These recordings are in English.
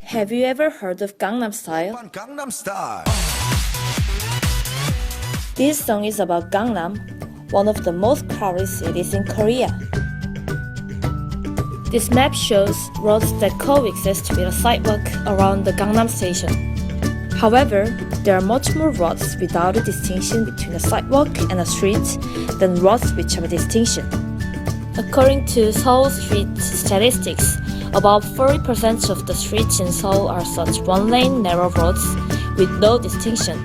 Have you ever heard of Gangnam Style? Gangnam Style. This song is about Gangnam, one of the most crowded cities in Korea. This map shows roads that coexist with a sidewalk around the Gangnam station. However, there are much more roads without a distinction between a sidewalk and a street than roads which have a distinction. According to Seoul street statistics, about 40% of the streets in Seoul are such one-lane narrow roads with no distinction.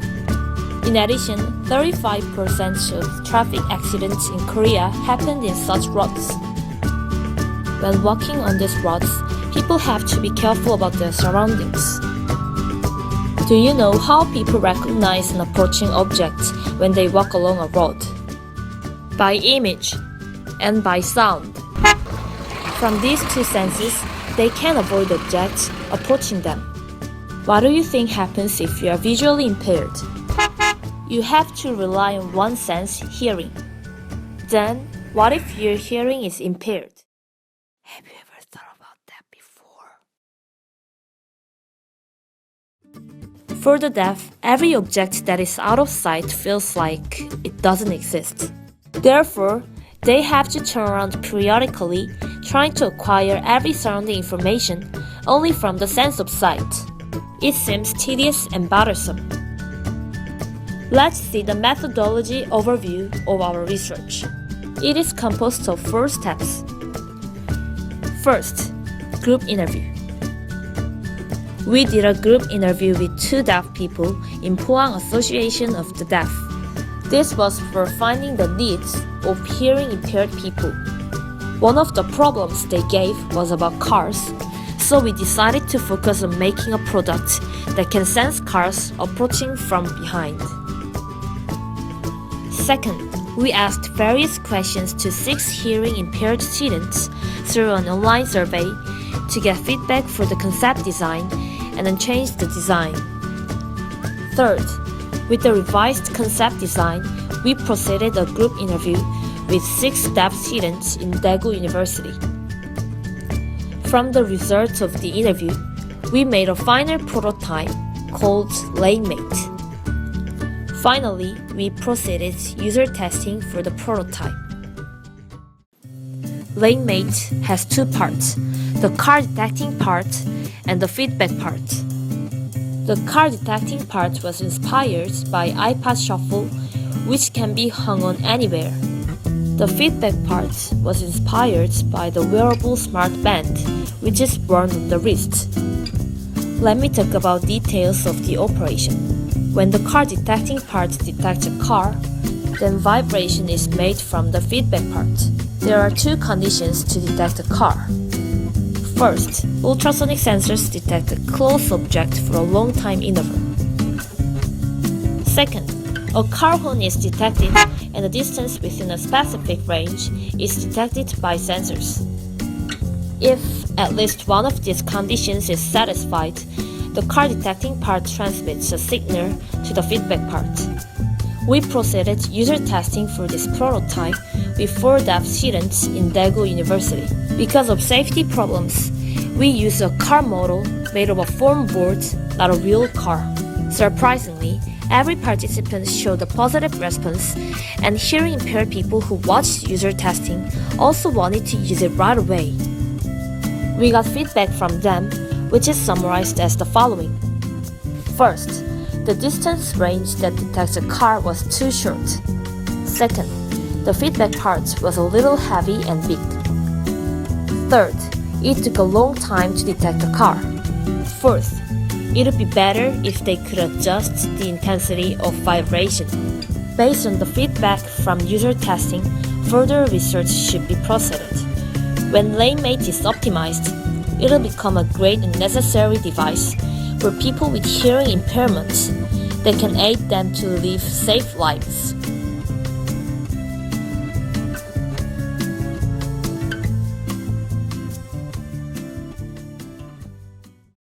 In addition, 35% of traffic accidents in Korea happened in such roads. When walking on these roads, people have to be careful about their surroundings. Do you know how people recognize an approaching object when they walk along a road? By image and by sound. From these two senses, they can avoid objects approaching them. What do you think happens if you are visually impaired? You have to rely on one sense, hearing. Then, what if your hearing is impaired? Have you ever thought about that before? For the deaf, every object that is out of sight feels like it doesn't exist. Therefore, they have to turn around periodically, trying to acquire every surrounding information only from the sense of sight. It seems tedious and bothersome. Let's see the methodology overview of our research. It is composed of 4 steps. First, group interview. We did a group interview with 2 deaf people in Pohang Association of the Deaf. This was for finding the needs of hearing impaired people. One of the problems they gave was about cars, so we decided to focus on making a product that can sense cars approaching from behind. Second, we asked various questions to 6 hearing impaired students through an online survey to get feedback for the concept design and then change the design. Third, with the revised concept design, we proceeded a group interview with 6 deaf students in Daegu University. From the results of the interview, we made a final prototype called LaneMate. Finally, we proceeded user testing for the prototype. LaneMate has 2 parts, the car detecting part and the feedback part. The car detecting part was inspired by iPod Shuffle, which can be hung on anywhere. The feedback part was inspired by the wearable smart band, which is worn on the wrist. Let me talk about details of the operation. When the car detecting part detects a car, then vibration is made from the feedback part. There are 2 conditions to detect a car. First, ultrasonic sensors detect a close object for a long time interval. Second, a car horn is detected and the distance within a specific range is detected by sensors. If at least one of these conditions is satisfied, the car detecting part transmits a signal to the feedback part. We proceeded user testing for this prototype with 4 deaf students in Daegu University. Because of safety problems, we used a car model made of a foam board, not a real car. Surprisingly, every participant showed a positive response, and hearing impaired people who watched user testing also wanted to use it right away. We got feedback from them, which is summarized as the following. First, the distance range that detects a car was too short. Second, the feedback part was a little heavy and big. Third, it took a long time to detect a car. Fourth, it would be better if they could adjust the intensity of vibration. Based on the feedback from user testing, further research should be proceeded. When LaneMate is optimized, it will become a great and necessary device for people with hearing impairments that can aid them to live safe lives.